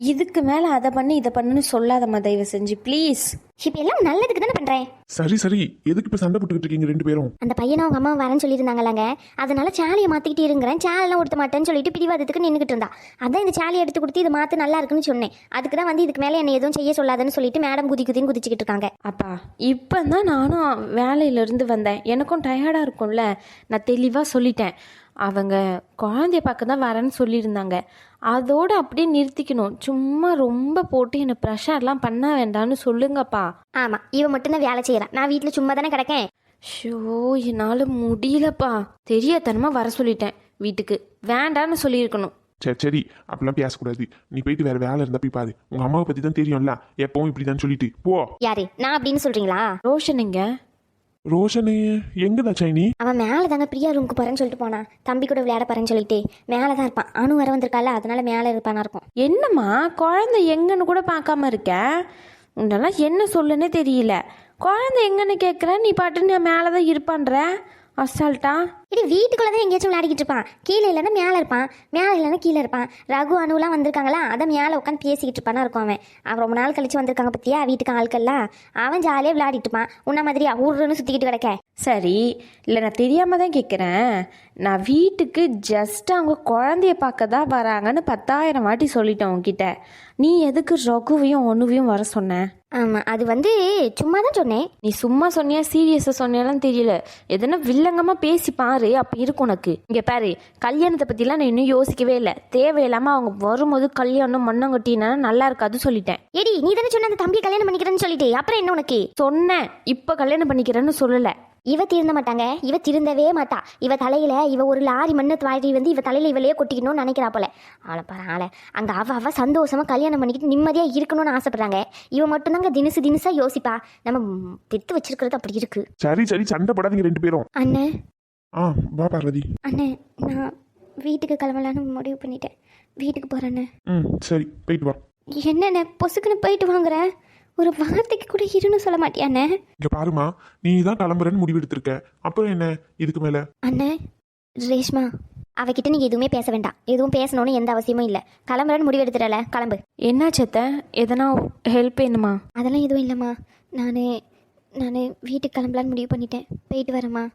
இதுக்கு மேலே அதை பண்ணு இதை பண்ணுன்னு சொல்லாதம்மா தயவு செஞ்சு ப்ளீஸ். இப்போ எல்லாம் நல்லதுக்கு தானே பண்ணுறேன். சரி சரி, எதுக்கு இப்போ சண்டை போட்டுக்கிட்டு இருக்கீங்க ரெண்டு பேரும்? அந்த பையனும் அவங்க அம்மா வரேன்னு சொல்லியிருந்தாங்களாங்க. அதனால சேலையை மாற்றிக்கிட்டு இருங்கிறேன், சேலைலாம் கொடுத்த மாட்டேன்னு சொல்லிட்டு பிடிவாதத்துக்கு நின்றுக்கிட்டு இருந்தா. அதான் இந்த சேலையை எடுத்து கொடுத்து இது மாற்று நல்லா இருக்குன்னு சொன்னேன். அதுக்கு தான் வந்து இதுக்கு மேலே என்ன எதுவும் செய்ய சொல்லாதுன்னு சொல்லிட்டு மேடம் குதின்னு குதிச்சுக்கிட்டு இருக்காங்க. அப்பா இப்போ தான் நானும் வேலையிலேருந்து வந்தேன், எனக்கும் டயர்டாக இருக்கும்ல. நான் தெளிவாக சொல்லிட்டேன், அவங்க குழந்தைய பார்க்க தான் வரேன்னு சொல்லியிருந்தாங்க. அதோடு அப்படியே நிறுத்திக்கணும். சும்மா ரொம்ப போட்டு என்னை ப்ரெஷர்லாம் பண்ண வேண்டாம்னு சொல்லுங்கப்பா. ஆமாம், இவன் மட்டும்தான் வேலை செய்கிறான், நான் வீட்டில் சும்மா தானே கிடக்கேன். ஷோ என்னால் முடியலப்பா. தெரியாதனமாக வர சொல்லிட்டேன் வீட்டுக்கு, வேண்டான்னு சொல்லியிருக்கணும். சரி சரி, அப்படிலாம் பேசக்கூடாது. நீ போயிட்டு வேற வேலை இருந்தா போய் பாரு. உங்க அம்மாவை பத்தி தான் தெரியும்ல, எப்பவும் இப்படிதான் சொல்லிட்டு போ. யாரு நான் அப்படின்னு சொல்கிறீங்களா? ரோஷன் எங்க? ரோஷனே எங்கதான் சைனி? அவன் மேலே தாங்க பிரியா ரூமுக்கு போகிறேன்னு சொல்லிட்டு போனான். தம்பி கூட விளையாட போகிறேன்னு சொல்லிட்டு மேலே தான் இருப்பான். அணு வர வந்திருக்கால, அதனால மேலே இருப்பானா இருக்கும். என்னம்மா குழந்தை எங்கன்னு கூட பார்க்காம இருக்க? உன்னெல்லாம் என்ன சொல்லுன்னே தெரியல. குழந்தை எங்கன்னு கேட்குற, நீ பாட்டு நான் மேலே தான் இருப்பான்ற அசால்ட்டா. இடி வீட்டுக்குள்ளே தான் எங்கேயாச்சும் விளையாடிக்கிட்டு இருப்பான். கீழே இல்லைன்னா மேலே இருப்பான், மேலே இல்லைன்னா கீழே இருப்பான். ரகு அணுலாம் வந்திருக்காங்களா, அதை மேலே உட்காந்து பேசிக்கிட்டு இருப்பானா இருக்கும். அவன் ரொம்ப நாள் கழிச்சு வந்திருக்காங்க பற்றியா வீட்டுக்கு ஆட்கள்லாம். அவன் ஜாலியாக விளையாடிட்டு இருப்பான். உன்ன மாதிரி ஊருன்னு சுற்றிக்கிட்டு கிடக்க. சரி இல்லை, நான் தெரியாமல் தான் கேட்குறேன். நான் வீட்டுக்கு ஜஸ்ட் அவங்க குழந்தைய பார்க்க தான் வராங்கன்னு 10,000 வாட்டி சொல்லிட்டேன் உன்கிட்ட. நீ எதுக்கு ரகுவையும் ஒன்றுவையும் வர சொன்ன? ஆமாம், அது வந்து சும்மா தான் சொன்னேன். நீ சும்மா சொன்னியா சீரியஸாக சொன்னியாலாம் தெரியல. எதனா வில்லங்கமாக பேசி பாரு, அப்போ இருக்கும் உனக்கு. இங்கே பாரு, கல்யாணத்தை பற்றிலாம் நான் இன்னும் யோசிக்கவே இல்லை. தேவையில்லாமல் அவங்க வரும்போது கல்யாணம் மண்ணங்கட்டினா நல்லா இருக்காது சொல்லிட்டேன். ஏடி நீ தானே சொன்ன அந்த தம்பியை கல்யாணம் பண்ணிக்கிறேன்னு சொல்லிட்டு, அப்புறம் என்ன உனக்கு? சொன்னேன், இப்போ கல்யாணம் பண்ணிக்கிறேன்னு சொல்லலை. இவ திருந்த மாட்டாங்க, இவ திருந்தவே மாட்டா. இவ தலையில இவ ஒரு லாரி மண்ணு வாரி வந்து இவ தலையில இவளையே கொட்டிக்கணும்னு நினைக்கிறா போல. ஆளை பாரு ஆளை. அங்க அவ சந்தோஷமா கல்யாணம் பண்ணிக்கிட்டு நிம்மதியா இருக்கணும்னு ஆசைப்படுறாங்க. இவ மட்டும்தாங்க தினசா யோசிப்பா. நம்ம பெத்து வச்சிருக்கிறது அப்படி இருக்கு. சரி சரி, சண்டை போடாதீங்க ரெண்டு பேரும். அண்ணே வா பார்வதி. அண்ணே, நான் வீட்டுக்கு கிளம்பலான்னு முடிவு பண்ணிட்டேன். வீட்டுக்கு போறேண்ணே. சரி போயிட்டு வா. என்னண்ணே பொசுக்குன்னு போயிட்டு வாங்குற? ஒரு வார்த்தைக்கு கூட இருன்னு சொல்ல மாட்டியாண்ணே? இங்க பாருமா, நீ தான் கிளம்புறன்னு முடிவு எடுத்திருக்க, அப்புறம் என்ன இதுக்கு மேல? அண்ணே ரேஷ்மா, அவகிட்ட நீங்க எதுவுமே பேச வேண்டாம். எதுவும் பேசணும்னு எந்த அவசியமும் இல்லை. கிளம்புறன்னு முடிவு எடுத்துடல, கிளம்பு. என்ன சேத்த, எதனா ஹெல்ப் வேணுமா? அதெல்லாம் எதுவும் இல்லைம்மா. நான் வீட்டுக்கு கிளம்பலான்னு முடிவு பண்ணிட்டேன். போயிட்டு வரேம்மா.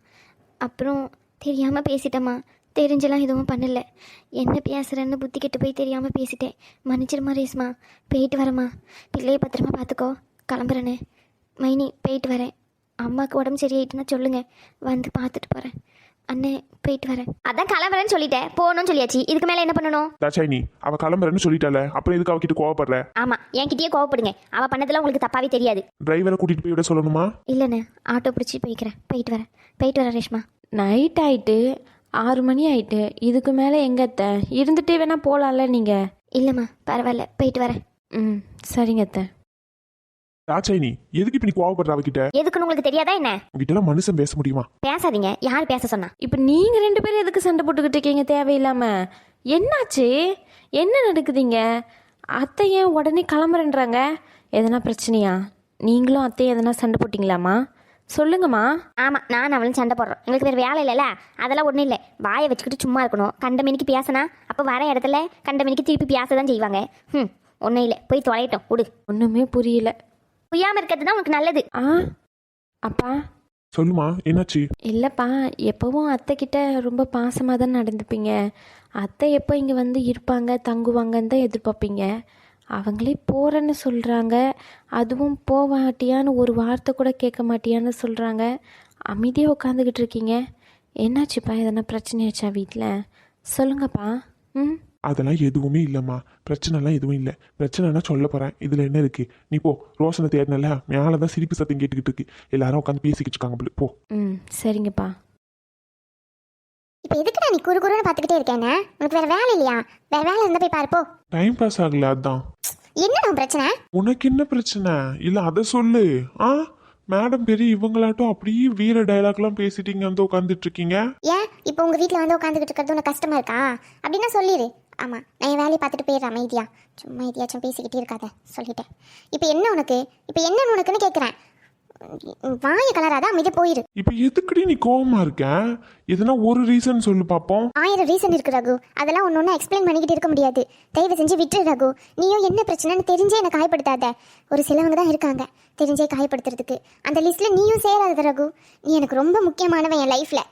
அப்புறம் தெரியாமல் பேசிட்டேம்மா. தெரிஞ்செல்லாம் எதுவும் பண்ணல. என்ன பேசுகிறேன்னு புத்தி கெட்டு போய் தெரியாமல் பேசிட்டேன். மன்னிச்சிருமா ரேஸ்மா. போயிட்டு வரேம்மா. பிள்ளையை பத்திரமா பார்த்துக்கோ. கிளம்புறேனே. மைனி போயிட்டு வரேன். அம்மாவுக்கு உடம்பு சரியாயிட்டுன்னா சொல்லுங்கள், வந்து பார்த்துட்டு போகிறேன். அண்ணே போயிட்டு வரேன். அதான் கிளம்புறேன்னு சொல்லிட்டேன், போகணும்னு சொல்லியாச்சு. இதுக்கு மேலே என்ன பண்ணணும்? தாச்சாயினி அவ கிளம்புறேன்னு சொல்லிட்டால, அப்புறம் எதுக்கு அவகிட்ட கோவப்படுற? ஆமாம், என்கிட்டயே கோவப்படுங்க. அவள் பண்ணதெல்லாம் உங்களுக்கு தப்பாவே தெரியாது. டிரைவரை கூட்டிட்டு போய் விட சொல்லணுமா? இல்லைண்ணே, ஆட்டோ பிடிச்சி போய்க்கிறேன். போயிட்டு வரேன் ரேஷ்மா. நைட் ஆயிட்டு 6 மணி ஆயிட்டு, இதுக்கு மேலே எங்கத்த இருந்துட்டே வேணா போகலாம்ல நீங்கள்? இல்லைம்மா பரவாயில்ல, போயிட்டு வரேன். சரிங்க அத்தை. தாச்சாயினி எதுக்கு இப்ப நீ கோவப்படுற அவகிட்ட? எதுக்குன்னு உங்களுக்கு தெரியாதா என்ன? உங்ககிட்ட எல்லாம் மனுஷன் பேச முடியுமா? பேசாதீங்க. யார் பேச சொன்னா? இப்போ நீங்கள் 2 பேரும் எதுக்கு சண்டை போட்டுக்கிட்டு இருக்கீங்க தேவையில்லாம? என்னாச்சு? என்ன நடக்குதுங்க? அத்தை ஏன் உடனே கிளம்புறேன்றாங்க? எதனா பிரச்சனையா? நீங்களும் அத்தையும் எதனா சண்டை போட்டிங்களாம்மா? சொல்லுங்கம்மா. ஆமாம், நான் அவளும் சண்டை போடுறோம். எங்களுக்கு வேறு வேலை இல்லைல்ல, அதெல்லாம் ஒன்றும் இல்லை. வாயை வச்சுக்கிட்டு சும்மா இருக்கணும். கண்ட மணிக்கு பேசினா அப்போ வர இடத்துல கண்ட மணிக்கு திருப்பி பேச தான் செய்வாங்க. ஒன்றும் இல்லை, போய் தொலையட்டும் விடு. ஒன்றுமே புரியல. புரியாமல் இருக்கிறது தான் உனக்கு நல்லது. அப்பா சொல்லுமா, என்னாச்சு? இல்லைப்பா, எப்போவும் அத்தைக்கிட்ட ரொம்ப பாசமாக தான் நடந்துப்பீங்க. அத்தை எப்போ இங்கே வந்து இருப்பாங்க தங்குவாங்கன்னு தான் எதிர்பார்ப்பீங்க. அவங்களே போகிறேன்னு சொல்கிறாங்க. அதுவும் போவாட்டியான்னு ஒரு வார்த்தை கூட கேட்க மாட்டியான்னு சொல்கிறாங்க. அமைதியாக உட்காந்துக்கிட்டு இருக்கீங்க. என்னாச்சுப்பா, எதனா பிரச்சனையாச்சா வீட்டில்? சொல்லுங்கப்பா. அதெல்லாம் எதுவுமே இல்லைம்மா, பிரச்சனைலாம் எதுவும் இல்லை. பிரச்சனைனா சொல்ல போகிறேன், இதில் என்ன இருக்குது? நீ போ. ரோஷனை தேடினல, மேலே தான் சிரிப்பு சத்தம் கேட்டுக்கிட்டு இருக்கு. எல்லாரும் உட்காந்து பேசிக்கிட்டு இருக்காங்க போ. சரிங்கப்பா. இப்போ எதுக்கு நீ குறுன்னு பார்த்துக்கிட்டே இருக்கேன்னு? உனக்கு வேறு வேலை இல்லையா? வேறு வேலை இருந்தால் போய் பாருப்போ. டைம் பாஸ் ஆகல, அதான். என்ன பிரச்சனை? உனக்கு என்ன பிரச்சனை? இல்லை அதை சொல்லு. மேடம் பெரிய இவங்களாட்டும் அப்படியே வீர டைலாக்லாம் பேசிட்டீங்க வந்து உட்காந்துட்டு இருக்கீங்க. ஏன் இப்போ உங்கள் வீட்டில் வந்து உட்காந்துக்கிட்டு இருக்கிறது உனக்கு கஷ்டமா இருக்கா? அப்படின்னா சொல்லிடு. ஆமாம், நான் என் வேலையை பார்த்துட்டு போயிடுறேன் அமைதியா. சும்மா எதையாச்சும் பேசிக்கிட்டே இருக்காத சொல்லிட்டேன். இப்போ என்ன உனக்கு? இப்போ என்ன உனக்குன்னு கேட்குறேன். வாய கலராதான் அமைதி போயிரு. இப்போ எதுக்குடி நீ கோவமா இருக்க? எதுனா ஒரு ரீசன் சொல்லு பாப்போம். 1000 ரீசன் இருக்கு ரகு, அதெல்லாம் ஒன்று எக்ஸ்பிளைன் பண்ணிக்கிட்டு இருக்க முடியாது. தயவு செஞ்சு விட்டுரு ரகு. நீயும் என்ன பிரச்சனைன்னு தெரிஞ்சே என்னை காயப்படுத்தாத. ஒரு சிலவங்க தான் இருக்காங்க தெரிஞ்சே காயப்படுத்துறதுக்கு. அந்த லிஸ்ட்ல நீயும் சேராத ரகு. நீ எனக்கு ரொம்ப முக்கியமானவன் என் லைஃப்ல.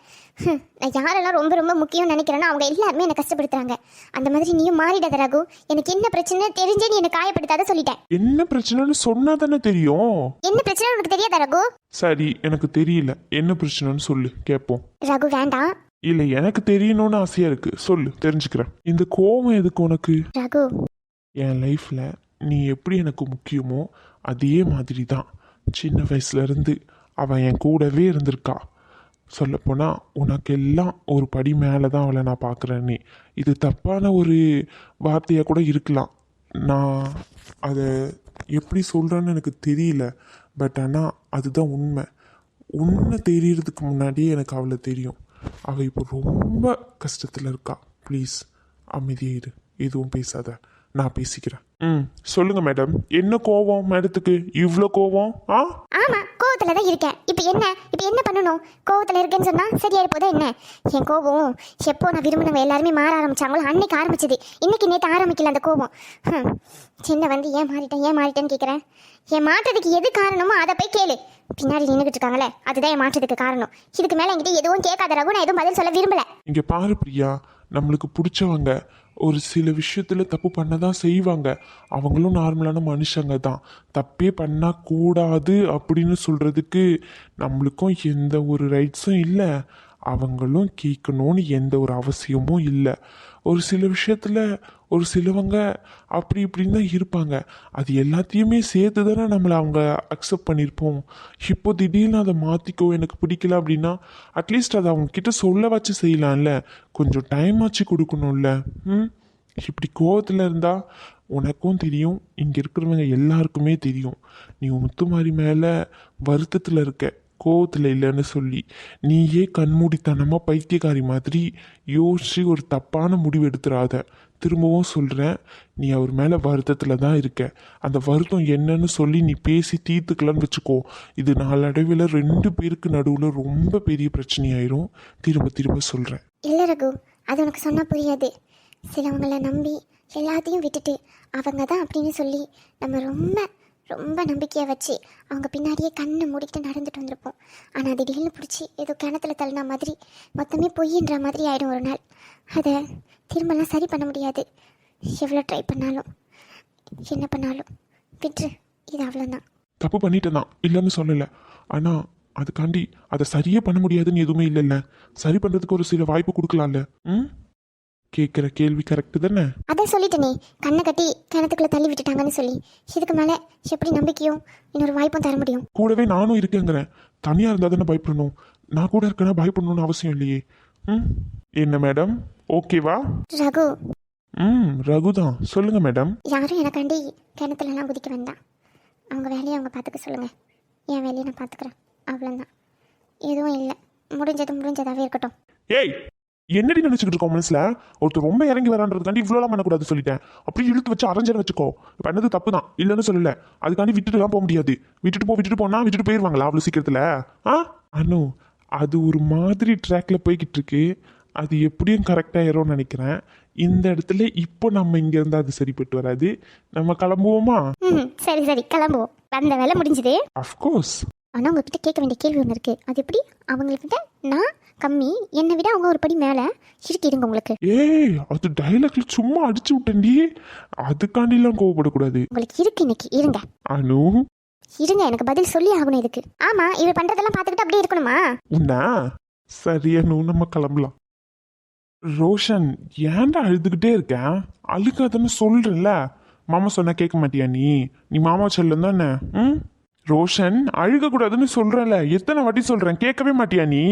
நான் யாரெல்லாம் ரொம்ப ரொம்ப முக்கியம் நினைக்கிறேன்னா அவங்க எல்லாருமே என்னை கஷ்டப்படுத்துறாங்க. அந்த மாதிரி நீயும் மாறிடாத ரகு. எனக்கு என்ன பிரச்சனை தெரிஞ்சே நீ என்னை காயப்படுத்தாத சொல்லிட்டேன். என்ன பிரச்சனைன்னு சொன்னா தானே தெரியும். என்ன பிரச்சனை உனக்கு தெரியாதா ரகு? சரி, எனக்கு தெரியல, என்ன பிரச்சனைன்னு சொல்லு கேட்போம். ரகு வேண்டாம். இல்ல, எனக்கு தெரியணும்னு ஆசையா இருக்கு, சொல்லு, தெரிஞ்சுக்கிறேன். இந்த கோவம் எதுக்கு உனக்கு? ரகு, என் லைஃப்ல நீ எப்படி எனக்கு முக்கியமோ அதே மாதிரி தான் சின்ன வயசுல இருந்து அவன் என் கூடவே இருந்திருக்கா. சொல்லப்போனா உனக்கு எல்லாம் ஒரு படி மேலே தான் அவளை நான் பார்க்குறேன்னே. இது தப்பான ஒரு வார்த்தையாக கூட இருக்கலாம். நான் அதை எப்படி சொல்கிறேன்னு எனக்கு தெரியல. பட் ஆனால் அதுதான் உண்மை. உண்மை தெரியறதுக்கு முன்னாடியே எனக்கு அவளை தெரியும். அவள் இப்போ ரொம்ப கஷ்டத்தில் இருக்கா. ப்ளீஸ் அமைதியாக இரு, எதுவும் பேசாத, நான் பேசிக்கிறேன். சொல்லுங்க மேடம், என்ன கோவம் மேடத்துக்கு இவ்வளோ கோவம்? ஆமா கோவத்துல தான் இருக்கேன். இப்போ என்ன பண்ணணும்? கோவத்துல இருக்கேன்னு சொன்னா சரியாயிரு போதா என்ன? என் கோவம் எப்போ நான் விரும்பினவங்க எல்லாருமே மாற ஆரம்பிச்சாங்களோ அன்னைக்கு ஆரம்பிச்சது. இன்னைக்கு நேற்று ஆரம்பிக்கல அந்த கோவம். சின்ன வந்து ஏன் மாறிட்டேன்னு கேட்குறேன். என் மாற்றத்துக்கு எது காரணமோ அதை போய் கேளு. பின்னாடி நின்றுகிட்டு இருக்காங்களே, அதுதான் என் மாற்றத்துக்கு காரணம். இதுக்கு மேல என்கிட்ட எதுவும் கேட்காத ரகு, நான் எதுவும் பதில் சொல்ல விரும்பல. இங்க பாரு பிரியா, நம்மளுக்கு பிடிச்சவங்க ஒரு சில விஷயத்துல தப்பு பண்ணதான் செய்வாங்க. அவங்களும் நார்மலான மனுஷங்க தான். தப்பே பண்ணக்கூடாது அப்படின்னு சொல்றதுக்கு நம்மளுக்கும் எந்த ஒரு ரைட்ஸும் இல்லை. அவங்களும் கேட்கணும்னு எந்த ஒரு அவசியமும் இல்லை. ஒரு சில விஷயத்துல ஒரு சிலவங்க அப்படி இப்படின்னு தான் இருப்பாங்க. அது எல்லாத்தையுமே சேர்த்து தானே நம்மளை அவங்க அக்செப்ட் பண்ணியிருப்போம். இப்போ திடீர்னு அதை மாற்றிக்கோ எனக்கு பிடிக்கல அப்படின்னா அட்லீஸ்ட் அதை அவங்க கிட்ட சொல்ல வச்சு செய்யலாம்ல. கொஞ்சம் டைம் ஆச்சு கொடுக்கணும்ல. இப்படி கோவத்தில் இருந்தால் உனக்கும் தெரியும், இங்கே இருக்கிறவங்க எல்லாருக்குமே தெரியும். நீ முத்துமாரி மேலே வருத்தத்தில் இருக்க, கோவத்தில் இல்லைன்னு சொல்லி நீயே கண்மூடித்தனமாக பைத்தியக்காரி மாதிரி யோசிச்சு ஒரு தப்பான முடிவு எடுத்துடாத. திரும்பவும் சொல்கிறேன், நீ அவர் மேலே வருத்தத்தில் தான் இருக்க. அந்த வருத்தம் என்னன்னு சொல்லி நீ பேசி தீர்த்துக்கலான்னு வச்சுக்கோ. இது நாளடைவில் 2 பேருக்கு நடுவில் ரொம்ப பெரிய பிரச்சனையாயிரும். திரும்ப சொல்கிறேன். இல்லை ரகு, அது உனக்கு சொன்னால் புரியாது. சிலவங்களை நம்பி எல்லாத்தையும் விட்டுட்டு அவங்க தான் அப்படின்னு சொல்லி நம்ம ரொம்ப ரொம்ப நம்பிக்கையை வச்சு அவங்க பின்னாடியே கண்ணை மூடிக்கிட்டு நடந்துட்டு வந்திருப்போம். ஆனால் திடீர்னு பிடிச்சி ஏதோ கிணத்துல தள்ளினா மாதிரி மொத்தமே பொய்யின்ற மாதிரி ஆகிடும் ஒரு நாள். அதை திரும்பலாம் சரி பண்ண முடியாது. எவ்வளோ ட்ரை பண்ணாலும் என்ன பண்ணாலும் விட்டுரு, இது அவ்வளோதான். தப்பு பண்ணிட்டேன் தான், இல்லைன்னு சொல்லலை. ஆனால் அதுக்காண்டி அதை சரியே பண்ண முடியாதுன்னு எதுவுமே இல்லைல்ல. சரி பண்ணுறதுக்கு ஒரு சில வாய்ப்பு கொடுக்கலாம்ல. கேட்குற கேள்வி கரெக்டு தானே? அதான் சொல்லிட்டேனே, கண்ணை கட்டி கிணத்துக்குள்ளே தள்ளி விட்டுட்டாங்கன்னு சொல்லி. இதுக்கு மேலே எப்படி நம்பிக்கையும் இன்னொரு வாய்ப்பும் தர முடியும்? கூடவே நானும் இருக்கேங்கிறேன். தனியாக இருந்தால் தானே பயப்படணும். நான் கூட இருக்கேன்னா பயப்படணும்னு அவசியம் இல்லையே. என்ன மேடம், ஓகேவா? ரகு. ரகு தான், சொல்லுங்க மேடம். யாரும் எனக்காண்டி கிணத்துலலாம் குதிக்க வேண்டாம். அவங்க வேலையை அவங்க பார்த்துக்க சொல்லுங்க. என் வேலையை நான் பார்த்துக்கிறேன், அவ்வளோதான். எதுவும் இல்லை, முடிஞ்சதாகவே இருக்கட்டும். ஏய், என்னடி நினைச்சுக்கிட்டு இருக்கோம் மனசுல? ஒருத்தர் ரொம்ப இறங்கி வரான்றதுக்காண்டி இவ்வளோலாம் பண்ணக்கூடாது சொல்லிட்டேன். அப்படி இழுத்து வச்சு அரைஞ்சன்னு வச்சுக்கோ. பண்ணது தப்பு தான், இல்லைன்னு சொல்லல. அதுக்காண்டி விட்டுட்டுலாம் போக முடியாது. விட்டுட்டு போனா விட்டுட்டு போயிடுவாங்களா அவ்வளோ சீக்கிரத்தில்? அனு, அது ஒரு மாதிரி ட்ராக்ல போய்கிட்டு இருக்கு. அது எப்படியும் கரெக்டாகிரும்னு நினைக்கிறேன். இந்த இடத்துல இப்போ நம்ம இங்க இருந்தா அது சரிப்பட்டு வராது. நம்ம கிளம்புவோமா? சரி கிளம்புவோம். அந்த வேலை முடிஞ்சது. அஃப்கோர்ஸ். ஆனால் உங்ககிட்ட கேட்க வேண்டிய கேள்வி ஒன்று இருக்கு. அது எப்படி? அவங்கக்கிட்ட நான் கம்மி, என்னை விட அவங்க ஒரு படி மேலே இருங்க உங்களுக்கு. ஏய், அது டைலாக்ல சும்மா அடிச்சு விட்டேன்டி. அதுக்காண்டிலாம் கோவப்படக்கூடாது. உங்களுக்கு இருக்கு இன்னைக்கு, இருங்க. அனு இருங்க, எனக்கு பதில் சொல்லி ஆகணும் இதுக்கு. ஆமா, இவர் பண்றதெல்லாம் பார்த்துக்கிட்டு அப்படியே இருக்கணுமா? உன்னா சரியானு, நம்ம கிளம்பலாம். ரோஷன், ஏன்டா அழுதுகிட்டே இருக்கேன்? அழுக்காதன்னு சொல்றேன்ல. மாமா சொன்னா கேட்க மாட்டியா நீ மாமா செல்லம் தானே? ரோஷன், அழுக கூடாதுன்னு சொல்றேன்ல. எத்தனை வாட்டி சொல்றேன், கேட்கவே மாட்டியா நீ?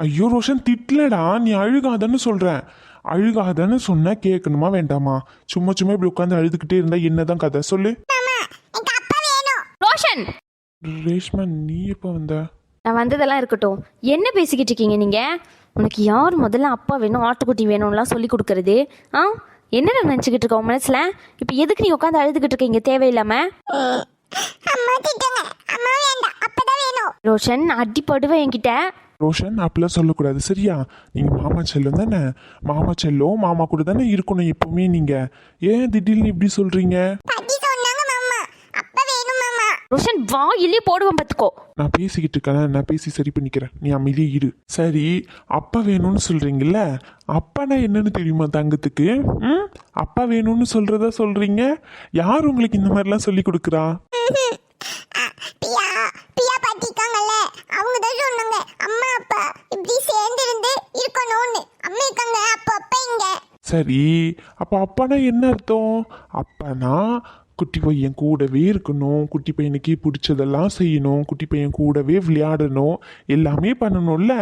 ஐயோ ரோஷன், திட்டலடா. நீ அழுகாதன்னு சொல்றேன். அழுகாதன்னு சொன்ன கேட்கணுமா வேண்டாமா? சும்மா இப்படி உட்காந்து அழுதுகிட்டே இருந்தா என்னதான் கதை? சொல்லு. ரோஷன். ரேஷ்மா, நீ எப்போ வந்த? நான் வந்ததெல்லாம் இருக்கட்டும், என்ன பேசிக்கிட்டு இருக்கீங்க நீங்க? உனக்கு யார் முதல்ல அப்பா வேணும் ஆட்டுக்குட்டி வேணும்லாம் சொல்லி கொடுக்கறது? என்னடா நினச்சிக்கிட்டு இருக்க உன் மனசில்? இப்போ எதுக்கு நீ உட்காந்து அழுதுகிட்டு இருக்கீங்க தேவையில்லாமல்? அம்மா திட்டுங்க, அம்மா வேண்டாம், அப்பதான் வேணும். ரோஷன் அடிப்படுவேன் என்கிட்ட. ரோஷன் அப்படிலாம் சொல்லக்கூடாது சரியா? நீங்கள் மாமா செல்லம் தானே, மாமா செல்லம் மாமா கூட தானே இருக்கணும் எப்பவுமே. நீங்கள் ஏன் திடீர்னு இப்படி சொல்கிறீங்க? பாட்டி சொன்னாங்க மாமா, அப்பா வேணும் மாமா. ரோஷன் வாயிலே போடுவேன் பார்த்துக்கோ. நான் பேசிக்கிட்டு இருக்கேன், நான் பேசி சரி பண்ணிக்கிறேன், நீ அமைதியே இரு. சரி, அப்பா வேணும்னு சொல்கிறீங்கல்ல, அப்பானா என்னன்னு தெரியுமா தங்கத்துக்கு? ம், அப்பா வேணும்னு சொல்கிறதா சொல்கிறீங்க. யார் உங்களுக்கு இந்த மாதிரிலாம் சொல்லி கொடுக்குறா? பியா பியா பாட்டி இருக்காங்கல்ல, அவங்க தான் சொன்னாங்க அம்மா அப்பா இப்படி சேர்ந்து இருந்து இருக்கணும்னு. அம்மா இருக்காங்க, அப்பா அப்பா இங்க. சரி, அப்போ அப்பானா என்ன அர்த்தம்? அப்பானா குட்டி பையன் கூடவே இருக்கணும், குட்டி பையனுக்கு பிடிச்சதெல்லாம் செய்யணும், குட்டி பையன் கூடவே விளையாடணும், எல்லாமே பண்ணணும்ல.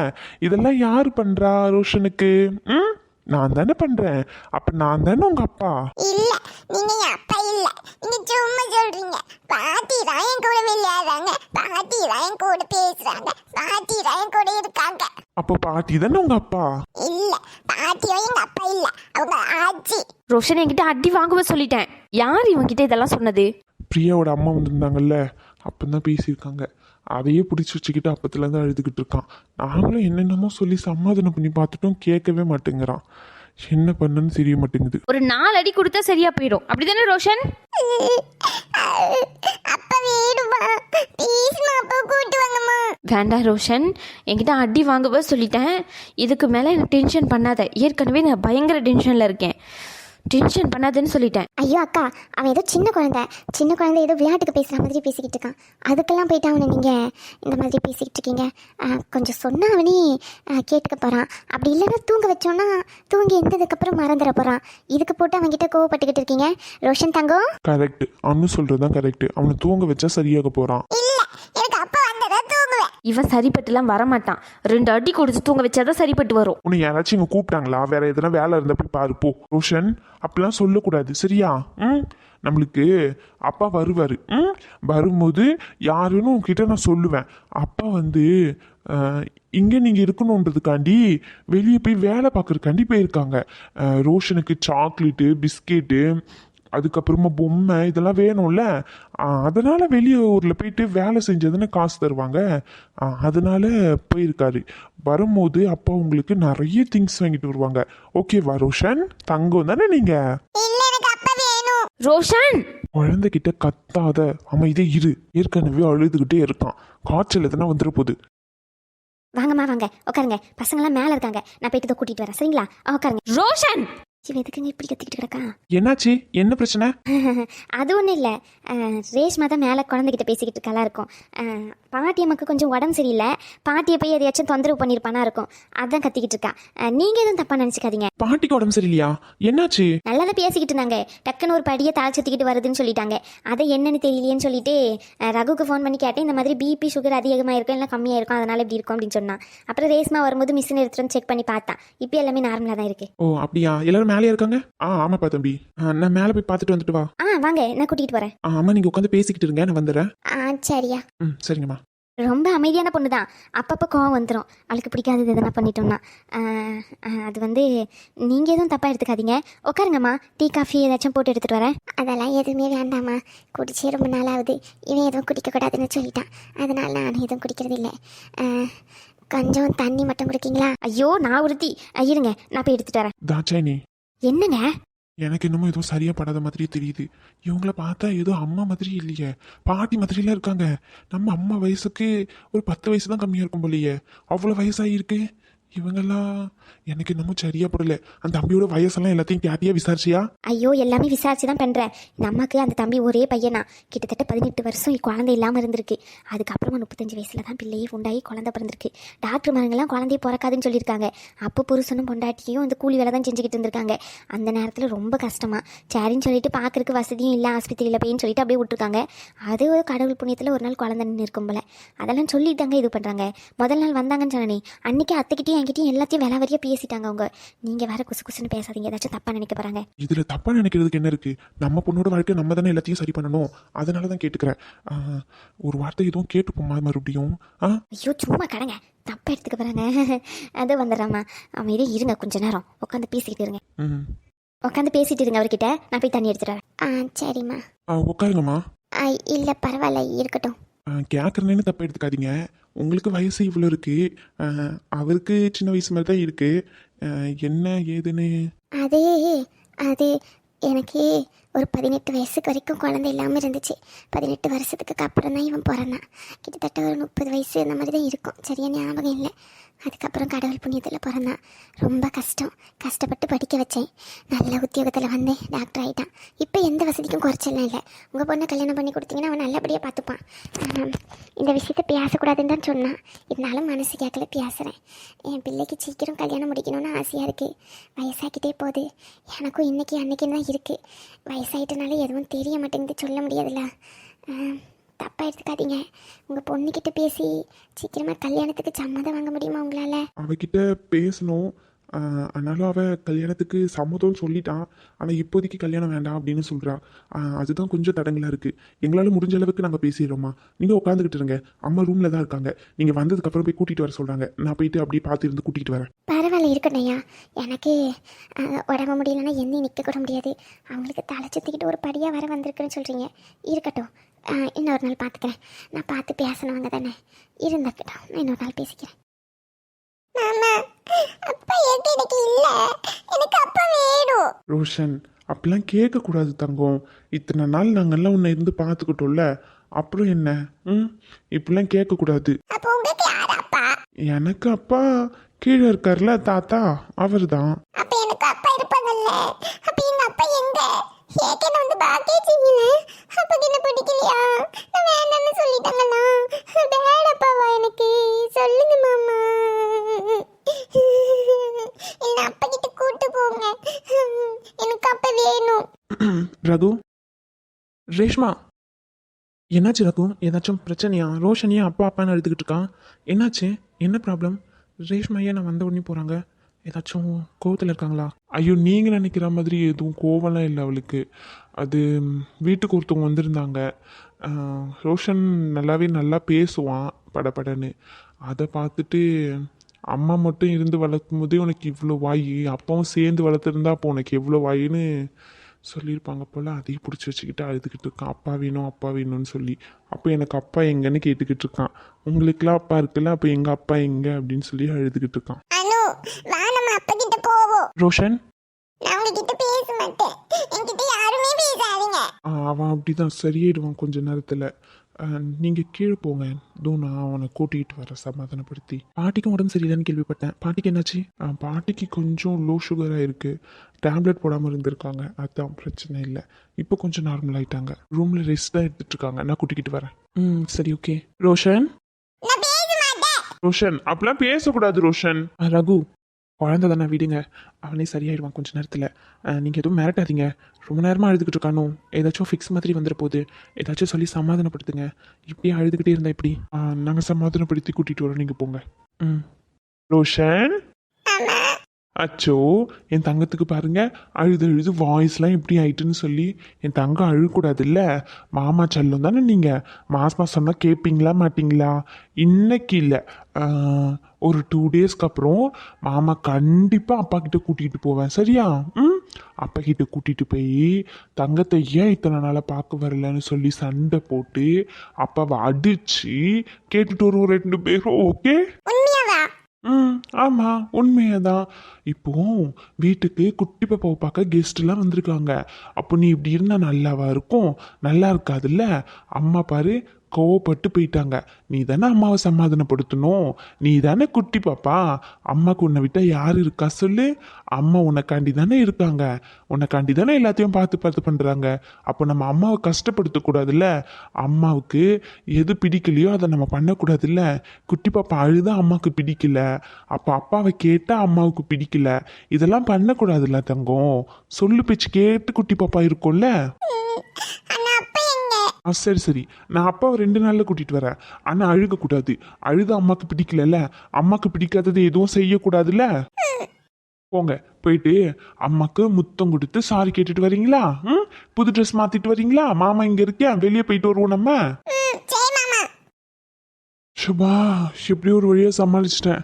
இதெல்லாம் யார் பண்ணுறா ரோஷனுக்கு? ம், நான் தானே பண்ணுறேன். அப்போ நான் தானே உங்கள் அப்பா? இல்ல, நீங்க என் அப்பா இல்ல, நீங்க சும்மா சொல்றீங்க. பாட்டி தான் என் கூட விளையாடுறாங்க, பாட்டி தான் என் கூட பேசுறாங்க, பாட்டி தான் என் கூட இருக்காங்க. அப்போ பாட்டி தானே உங்கள் அப்பா? இல்ல, பாட்டியும் எங்க அப்பா இல்ல, அவங்க ஆச்சி. ரோஷன் என்கிட்ட அடி வாங்குவ சொல்லிட்டேன். யார் இவன்கிட்ட இதெல்லாம் சொன்னது? பிரியாவோட அம்மா வந்திருந்தாங்கல்ல, அப்போ தான் பேசியிருக்காங்க. அதையே பிடிச்சி வச்சுக்கிட்டு அப்பத்துலேருந்து அழுதுகிட்டு இருக்கான். நாங்களும் என்னென்னமோ சொல்லி சமாதானம் பண்ணி பார்த்துட்டோம், கேட்கவே மாட்டேங்கிறான். என்ன பண்ணுன்னு தெரிய மாட்டேங்குது. ஒரு 4 அடி கொடுத்தா சரியா போயிடும், அப்படிதானே ரோஷன்? அப்பா வேணுமா, ப்ளீஸ்மா அப்பா கூட்டு வாங்கம்மா. வேண்டாம் ரோஷன், என்கிட்ட அடி வாங்குவ சொல்லிட்டேன். இதுக்கு மேலே எனக்கு டென்ஷன் பண்ணாத. ஏற்கனவே நான் பயங்கர டென்ஷனில் இருக்கேன். டென்ஷன் பண்ணாதுன்னு சொல்லிட்டேன். ஐயோ அக்கா, அவன் ஏதோ சின்ன குழந்தை ஏதோ விளையாட்டுக்கு பேசுகிற மாதிரி பேசிக்கிட்டு இருக்கான். அதுக்கெல்லாம் போயிட்டு அவனை நீங்கள் இந்த மாதிரி பேசிக்கிட்டு இருக்கீங்க. கொஞ்சம் சொன்னால் அவனே கேட்டுக்க போகிறான். அப்படி இல்லைன்னா தூங்க வச்சோன்னா தூங்கி எந்ததுக்கப்புறம் மறந்துட போகிறான். இதுக்கு போட்டு அவன்கிட்ட கோவப்பட்டுக்கிட்டு இருக்கீங்க. ரோஷன் தங்கம், கரெக்ட், அண்ணு சொல்கிறது தான் கரெக்ட். அவனை தூங்க வச்சா சரியாக போகிறான். இல்லை, எனக்கு அப்பா வந்ததான் தூங்குவேன். இவன் சரிப்பட்டுலாம் வரமாட்டான். 2 அடி கொடுத்து தூங்க வச்சாதான் சரிப்பட்டு வரும். உன்னை யாராச்சும் இங்கே கூப்பிட்டாங்களா? வேற எதனா வேலை இருந்தால் போய் பாரு போ. ரோஷன், அப்படிலாம் சொல்லக்கூடாது சரியா? ம், நம்மளுக்கு அப்பா வருவார். ம், வரும்போது யாருன்னு உங்ககிட்ட நான் சொல்லுவேன். அப்பா வந்து இங்கே நீங்கள் இருக்கணுன்றதுக்காண்டி வெளியே போய் வேலை பார்க்குறதுக்காண்டி போயிருக்காங்க. ரோஷனுக்கு சாக்லேட்டு, பிஸ்கெட்டு, அதுக்கப்புறமா பொம்மை இதெல்லாம் வேணும்ல. அதனால் வெளியே ஊரில் போயிட்டு வேலை செஞ்சதுன்னு காசு தருவாங்க. அதனால போயிருக்காரு. வரும்போது அப்பா உங்களுக்கு நிறைய திங்ஸ் வாங்கிட்டு வருவாங்க. ஓகேவா ரோஷன்? தங்கம் தானே நீங்கள்? இல்லை, எனக்கு அப்பா வேணும். ரோஷன், குழந்தைகிட்ட கத்தாத, அமைதியே இரு. ஏற்கனவே அழுதுகிட்டே இருக்கான். காய்ச்சல் எதனா வந்துட போகுது. வாங்கம்மா வாங்க, உட்காருங்க. பசங்களாம் மேலே இருக்காங்க, நான் போயிட்டு கூட்டிகிட்டு வரேன் சரிங்களா? உட்காருங்க. ரோஷன், இவ எதுக்குங்க இப்படி கத்திக்கிட்டு கிடக்கா? என்னாச்சு? என்ன பிரச்சனை? அது ஒன்றும் இல்லை, ரேஷ்மா தான் மேலே குழந்தைகிட்ட பேசிக்கிட்டு இருக்கலாம் இருக்கும். பாட்டி அம்மாக்கு கொஞ்சம் உடம்பு சரியில்லை, பாட்டியை போய் எதையாச்சும் தொந்தரவு பண்ணியிருப்பானா இருக்கும், அதான் கத்திக்கிட்டு இருக்கா. நீங்கள் எதுவும் தப்பாக நினச்சிக்காதீங்க. பாட்டிக்கு உடம்பு சரியில்லையா? என்னாச்சு? நல்லா தான் பேசிக்கிட்டு இருந்தாங்க, டக்குன்னு ஒரு படியை தாழ் சுற்றிக்கிட்டு வருதுன்னு சொல்லிட்டாங்க. அதை என்னன்னு தெரியலையேன்னு சொல்லிட்டு ரகுக்கு ஃபோன் பண்ணி கேட்டேன். இந்த மாதிரி பிபி சுகர் அதிகமாக இருக்கும் இல்லை கம்மியாக இருக்கும், அதனால் இப்படி இருக்கும் அப்படின்னு சொன்னான். அப்புறம் ரேஷ்மா வரும்போது மிஷின் எடுத்துகிட்டு வந்து செக் பண்ணி பார்த்தான். இப்போ எல்லாமே நார்மலாக தான் இருக்குது. ஓ அப்படியா? எல்லாரும் மேலே இருக்காங்க? ஆமாப்பா தம்பி. நான் மேலே போய் பார்த்துட்டு வந்துட்டு வா. வாங்க, நான் கூட்டிகிட்டு போகிறேன். ஆமாம், நீங்கள் உட்காந்து பேசிக்கிட்டு இருங்க, நான் வந்துடுறேன். சரியா? ம், சரிங்கம்மா. ரொம்ப அமைதியான பொண்ணு தான், அப்பப்போ கோவம் வந்துடும், அவளுக்கு பிடிக்காதது எதனா பண்ணிட்டோம்னா. அது வந்து நீங்கள் எதுவும் தப்பாக எடுத்துக்காதீங்க. உட்காருங்கம்மா, டீ காஃபி ஏதாச்சும் போட்டு எடுத்துகிட்டு வரேன். அதெல்லாம் எதுவுமே வேண்டாம்மா, குடிச்சே ரொம்ப நாளாகுது. இவன் எதுவும் குடிக்கக்கூடாதுன்னு சொல்லிட்டான், அதனால் நான் எதுவும் குடிக்கிறது இல்லை. கொஞ்சம் தண்ணி மட்டும் குடிக்கீங்களா? ஐயோ, நான் ஒருத்தி இருங்க, நான் போய் எடுத்துகிட்டு வரேன். தாட்சாயினி, என்னங்க? எனக்கு என்னமோ ஏதோ சரியா படாத மாதிரியே தெரியுது. இவங்கள பார்த்தா ஏதோ அம்மா மாதிரி இல்லையே, பாட்டி மாதிரிலாம் இருக்காங்க. நம்ம அம்மா வயசுக்கு ஒரு 10 வயசு தான் கம்மியாக இருக்கும் போலையே, அவ்வளோ வயசாகிருக்கு. இவங்கெல்லாம் எனக்கு என்னமோ சரியா படல. அந்த தம்பியோட வயசெல்லாம் எல்லாத்தையும் கேட்டியா விசாரிச்சியா? ஐயோ, எல்லாமே விசாரிச்சு தான் பண்ணுறேன். நமக்கு அந்த தம்பி ஒரே பையனா, கிட்டத்தட்ட 18 வருஷம் குழந்தை இல்லாமல் இருந்திருக்கு. அதுக்கப்புறமா 35 வயசில் தான் பிள்ளையே உண்டாகி குழந்தை பிறந்திருக்கு. டாக்டர் மருங்கெல்லாம் குழந்தைய பிறக்காதுன்னு சொல்லியிருக்காங்க. அப்போ புருஷனும் பொண்டாட்டியும் அந்த கூலி வேலை தான் செஞ்சுக்கிட்டு இருந்திருக்காங்க. அந்த நேரத்தில் ரொம்ப கஷ்டமாக சரின்னு சொல்லிட்டு பார்க்கறதுக்கு வசதியும் இல்லை, ஆஸ்பத்திரியில் போயின்னு சொல்லிட்டு அப்படியே விட்டுருக்காங்க. அது ஒரு கடவுள் புண்ணியத்தில் ஒரு நாள் குழந்தை நின்று இருக்கும் போல, அதெல்லாம் சொல்லிட்டாங்க. இது பண்ணுறாங்க. முதல் நாள் வந்தாங்கன்னு சொன்னே, அன்றைக்கி அத்தைக்கிட்டையும் என்கிட்டையும் எல்லாத்தையும் விலாவரியாக பேசிட்டாங்க அவங்க. நீங்கள் வேற குசு குசுன்னு பேசாதீங்க, ஏதாச்சும் தப்பாக நினைக்க போகிறாங்க. இதில் தப்பாக நினைக்கிறதுக்கு என்ன இருக்குது? நம்ம பொண்ணோட வாழ்க்கை நம்ம தானே எல்லாத்தையும் சரி பண்ணணும். அதனால தான் கேட்டுக்கிறேன். ஒரு வார்த்தை எதுவும் கேட்டுப்போமா மறுபடியும்? ஐயோ, சும்மா கடங்க, தப்பாக எடுத்துக்க போகிறாங்க. அது வந்துடுறாம்மா, அமைதியே இருங்க, கொஞ்ச நேரம் உட்காந்து பேசிக்கிட்டு இருங்க. ம். உட்காந்து பேசிட்டு இருங்க அவர்கிட்ட, நான் போய் தண்ணி எடுத்துட்டு வரேன். சரிம்மா. உட்காருங்கம்மா. இல்லை பரவாயில்ல, இருக்கட்டும். கேட்குறேன்னு தப்பா எடுத்துக்காதீங்க. உங்களுக்கு வயசு இவ்வளோ இருக்கு, அவருக்கு சின்ன வயசு மாதிரி தான் இருக்கு. என்ன ஏதுன்னு அது அது எனக்கு ஒரு 18 வயசுக்கு வரைக்கும் குழந்தை இல்லாமல் இருந்துச்சு. 18 வருஷத்துக்கு அப்புறம் தான் இவன் பிறந்தான். கிட்டத்தட்ட ஒரு 30 வயசு இந்த மாதிரி தான் இருக்கும், சரியா ஞாபகம் இல்லை. அதுக்கப்புறம் கடவுள் புண்ணியத்தில் பிறந்தான். ரொம்ப கஷ்டப்பட்டு படிக்க வச்சேன். நல்ல உத்தியோகத்தில் வந்தேன், டாக்டர் ஆகிட்டான். இப்போ எந்த வசதிக்கும் குறைச்சலாம் இல்லை. உங்கள் பொண்ணை கல்யாணம் பண்ணி கொடுத்தீங்கன்னா அவன் நல்லபடியாக பார்த்துப்பான். இந்த விஷயத்தை பேசக்கூடாதுன்னு தான் சொன்னான். இருந்தாலும் மனசு கேட்கல, பேசுகிறேன். என் பிள்ளைக்கு சீக்கிரம் கல்யாணம் முடிக்கணும்னு ஆசையாக இருக்குது. வயசாகிட்டே போகுது. எனக்கும் இன்றைக்கி அன்றைக்கின்னு தான் இருக்குது. வயசாகிட்டனால எதுவும் தெரிய மாட்டேங்குது, சொல்ல முடியாதுல்ல. தப்பாக எடுத்துக்காதீங்க. உங்கள் பொண்ணுக்கிட்ட பேசி சீக்கிரமாக கல்யாணத்துக்கு சம்மதம் வாங்க முடியுமா உங்களால்? அவகிட்ட பேசணும். அதனால அவள் கல்யாணத்துக்கு சம்மதம் சொல்லிட்டான். ஆனால் இப்போதைக்கு கல்யாணம் வேண்டாம் அப்படின்னு சொல்கிறா. அதுதான் கொஞ்சம் தடங்களாக இருக்குது. எங்களால் முடிஞ்ச அளவுக்கு நாங்கள் பேசிடுறோம்மா. நீங்கள் உட்காந்துக்கிட்டு இருங்க, அம்மா ரூமில் தான் இருக்காங்க. நீங்கள் வந்ததுக்கப்புறம் போய் கூட்டிகிட்டு வர சொல்கிறாங்க. நான் போயிட்டு அப்படியே பார்த்து இருந்து கூட்டிகிட்டு வரேன். பரவாயில்ல, இருக்கட்டையா. எனக்கு உடம்பு முடியலன்னா எண்ணி நிற்க கூட முடியாது. அவங்களுக்கு தலை சுற்றிக்கிட்டு ஒரு படியாக வர வந்திருக்குன்னு சொல்கிறீங்க. இருக்கட்டும், இன்னொரு நாள் பார்த்துக்கிறேன். நான் பார்த்து பேசணுவாங்க தானே, இருந்துக்கிட்டோம். நான் இன்னொரு நாள் பேசிக்கிறேன். அப்பா எனக்கு இல்லை, எனக்கு அப்பா வேணும். ரோஷன், அப்படிலாம் கேட்கக்கூடாது தங்கம். இத்தனை நாள் நாங்கள்லாம் உன்னை இருந்து பார்த்துக்கிட்டோம்ல, அப்புறம் என்ன? இப்படிலாம் கேட்கக்கூடாது. அப்போ உங்களுக்கு யார் அப்பா? எனக்கு அப்பா கீழே இருக்கார்ல தாத்தா, அவர் தான். அப்ப எனக்கு அப்பா இருப்பாங்கல்ல, அப்ப எங்க அப்பா எங்க? ஏற்கனவே வந்து பாக்கேஜீங்களே, அப்ப என்ன பிடிக்கலையா? நான் வேண்டாம்னு சொல்லிட்டாங்களா? வேடப்பாவா எனக்கு? சொல்லுங்க மாமா, என்ன அப்பா கிட்ட கூட்டு போங்க. எனக்கு அப்பா வேணும். ரகு, ரேஷ்மா, என்னாச்சு ரகு? ஏதாச்சும் பிரச்சனையா? ரோஷன் ஏன் அப்பா அப்பான்னு எழுதுக்கிட்டு இருக்கான்? என்னாச்சு? என்ன ப்ராப்ளம்? ரேஷ்மா ஏன் நான் வந்த உடனே போகிறாங்க? ஏதாச்சும் கோவத்தில் இருக்காங்களா? ஐயோ, நீங்கள் நினைக்கிற மாதிரி எதுவும் கோவம்லாம் இல்லை அவளுக்கு. அது வீட்டுக்கு ஒருத்தவங்க வந்திருந்தாங்க. ரோஷன் நல்லா பேசுவான் படபடன்னு. அதை பார்த்துட்டு அம்மா மட்டும் இருந்து வளர்க்கும் போதே உனக்கு இவ்வளோ வாய், அப்பாவும் சேர்ந்து வளர்த்துருந்தா அப்போ உனக்கு எவ்வளோ வாயின்னு சொல்லியிருப்பாங்க போல். அதையும் பிடிச்சி வச்சுக்கிட்டு அழுதுகிட்டு இருக்கான், அப்பா வேணும் அப்பா வேணும்னு சொல்லி. அப்போ எனக்கு அப்பா எங்கன்னு கேட்டுக்கிட்டு இருக்கான். உங்களுக்குலாம் அப்பா இருக்குல்ல, அப்போ எங்கள் அப்பா எங்கே அப்படின்னு சொல்லி அழுதுகிட்டு இருக்கான். அனு, வா நம்ம அப்பா கிட்ட போவோம். ரோஷன், நான் உங்ககிட்ட பேச மாட்டேன், என்கிட்ட யாருமே பேசாதீங்க. அவன் அப்படி தான் சரியாயிடுவான் கொஞ்ச நேரத்தில். நீங்கள் கீழே போங்க, நான் அவனை கூட்டிகிட்டு வரேன் சமாதானப்படுத்தி. பாட்டிக்கும் உடம்பு சரியில்லைன்னு கேள்விப்பட்டேன். பாட்டிக்கு என்னாச்சு? பாட்டிக்கு கொஞ்சம் லோ சுகராக இருக்குது, டேப்லெட் போடாமல் இருந்திருக்காங்க. அதுதான் பிரச்சனை இல்லை. இப்போ கொஞ்சம் நார்மல் ஆகிட்டாங்க. ரூமில் ரெஸ்ட் தான் எடுத்துகிட்டு இருக்காங்க. நான் கூட்டிகிட்டு வரேன். சரி, ஓகே. ரோஷன், நான் பேச மாட்டேன். ரோஷன், அப்படிலாம் பேசக்கூடாது ரோஷன். ரகு, குழந்தை தானே, விடுங்க, அவனே சரியாயிடுவான் கொஞ்ச நேரத்தில். நீங்கள் எதுவும் மிரட்டாதீங்க. ரொம்ப நேரமாக அழுதுகிட்டு இருக்கானோ, ஏதாச்சும் ஃபிக்ஸ் மாதிரி வந்துட போகுது. ஏதாச்சும் சொல்லி சமாதானப்படுத்துங்க. இப்படியே அழுதுகிட்டே இருந்தா இப்படி. நாங்கள் சமாதானப்படுத்தி கூட்டிகிட்டு வரோம், நீங்கள் போங்க. ரோஷன், அச்சோ, என் தங்கத்துக்கு பாருங்க, அழுது வாய்ஸ்லாம் எப்படி ஆயிட்டுன்னு சொல்லி. என் தங்கம் அழுகக்கூடாதுல்ல. மாமா செல்லம் தானே நீங்கள். மாசம் சொன்னால் கேட்பீங்களா மாட்டிங்களா? இன்னைக்கு இல்லை, ஒரு 2 டேஸ்க்கு அப்புறம் மாமா கண்டிப்பாக அப்பா கிட்ட கூட்டிகிட்டு போவேன், சரியா? அப்பா கிட்ட கூட்டிகிட்டு போய் தங்கத்தை ஏன் இத்தனை நாளாக பார்க்க வரலன்னு சொல்லி சண்டை போட்டு அப்பாவை அடித்து கேட்டுட்டு வருவோம் 2 பேரும். ஓகே? ஆமாம், உண்மையாதான். இப்போ வீட்டுக்கு குட்டி பாப்பாவை பார்க்க கெஸ்ட்லாம் வந்திருக்காங்க. அப்போ நீ இப்படி இருந்தால் நல்லாவா இருக்கும்? நல்லா இருக்காதுல்ல. அம்மா பாரு, கோவப்பட்டு போயிட்டாங்க. நீ தானே அம்மாவை சமாதானப்படுத்தணும். நீ தானே குட்டி பாப்பா. அம்மாவுக்கு உன்னை விட்டால் யார் இருக்கா சொல்லு? அம்மா உனக்காண்டி தானே இருக்காங்க. உனக்காண்டி தானே எல்லாத்தையும் பார்த்து பண்ணுறாங்க. அப்போ நம்ம அம்மாவை கஷ்டப்படுத்தக்கூடாதுல்ல. அம்மாவுக்கு எது பிடிக்கலையோ அதை நம்ம பண்ணக்கூடாதுல்ல. குட்டி பாப்பா அழுதா அம்மாவுக்கு பிடிக்கல, அப்போ அப்பாவை கேட்டால் அம்மாவுக்கு பிடிக்கல. இதெல்லாம் பண்ணக்கூடாதுல்ல தங்கம். சொல்லு பேச்சு கேட்டு குட்டி பாப்பா இருக்கும்ல. சரி, நான் அப்பாவை 2 நாளில் கூட்டிகிட்டு வரேன். ஆனால் அழுகக்கூடாது. அழுது அம்மாவுக்கு பிடிக்கலல்ல. அம்மாவுக்கு பிடிக்காதது எதுவும் செய்யக்கூடாதுல்ல. போங்க, போயிட்டு அம்மாவுக்கு முத்தம் கொடுத்து சாரி கேட்டுட்டு வரீங்களா? புது ட்ரெஸ் மாற்றிட்டு வரீங்களா? மாமா இங்கே இருக்கேன், வெளியே போயிட்டு வருவோம் நம்ம. சுபா, எப்படியோ ஒரு வழியாக சமாளிச்சிட்டேன்.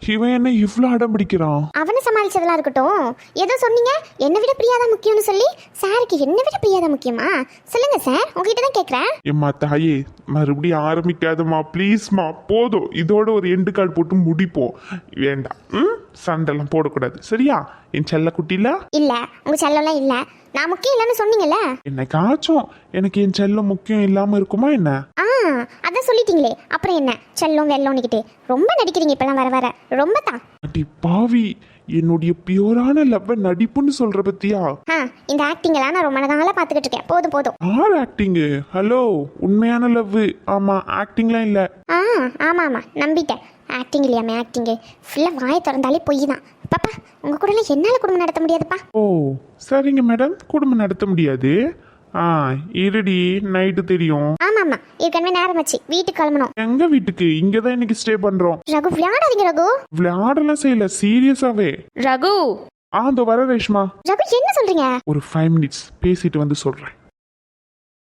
இவன் என்ன இவ்வளோ அடம் பிடிக்கிறான்? அவனை சமாளிச்சதெல்லாம் இருக்கட்டும், ஏதோ சொன்னீங்க என்னை விட பிரியாதான் முக்கியம்னு சொல்லி. சாருக்கு என்னை விட பிரியாதான் முக்கியமா? சொல்லுங்க சார், உங்ககிட்ட தான் கேட்குறேன். ஏம்மா தாயே, மறுபடியும் ஆரம்பிக்காதம்மா ப்ளீஸ்மா. போதும், இதோட ஒரு எண்டு கால் போட்டு முடிப்போம். வேண்டாம், சண்டெல்லாம் போடக்கூடாது சரியா என் செல்ல குட்டில? இல்ல, உங்க செல்லம்லாம் இல்ல, நான் முக்கியம் இல்லைன்னு சொன்னீங்கல்ல. என்னைக்காச்சும் எனக்கு என் செல்லம் முக்கியம் இல்லாம இருக்குமா என்ன? அதான் சொல்லிட்டீங்களே, அப்புறம் என்ன செல்லம் வெள்ளம்னுக்கிட்டு ரொம்ப நடிக்கிறீங்க இப்பெல்லாம் வர வர. ரொம்ப தான். அடி பாவி, என்னுடைய பியூரான லவ் நடிப்புன்னு சொல்ற பத்தியா? இந்த ஆக்டிங் எல்லாம் நான் ரொம்ப நாளா பாத்துக்கிட்டு இருக்கேன். போதும் போதும். ஆர் ஆக்டிங்கு? ஹலோ, உண்மையான லவ். ஆமா, ஆக்டிங்லாம் இல்ல. ஆமா ஆமா நம்பிட்டேன். ஆக்டிங் இல்லையாமே ஆக்டிங்கு. ஃபுல்லாக வாயை திறந்தாலே பொய் தான். பாப்பா, உங்க கூட என்னால் குடும்பம் நடத்த முடியாதுப்பா. ஓ சரிங்க மேடம், குடும்பம் நடத்த முடியாது. இருடி, நைட்டு தெரியும். ஆமா ஆமா, ஏற்கனவே நேரம் வச்சு வீட்டுக்கு கிளம்பணும். எங்க வீட்டுக்கு? இங்கதான் இன்னைக்கு ஸ்டே பண்றோம். ரகு விளையாடாதீங்க ரகு. விளையாடலாம் செய்யல, சீரியஸாவே. ரகு இதோ வர ரேஷ்மா. ரகு என்ன சொல்றீங்க? ஒரு 5 minutes பேசிட்டு வந்து சொல்றேன்.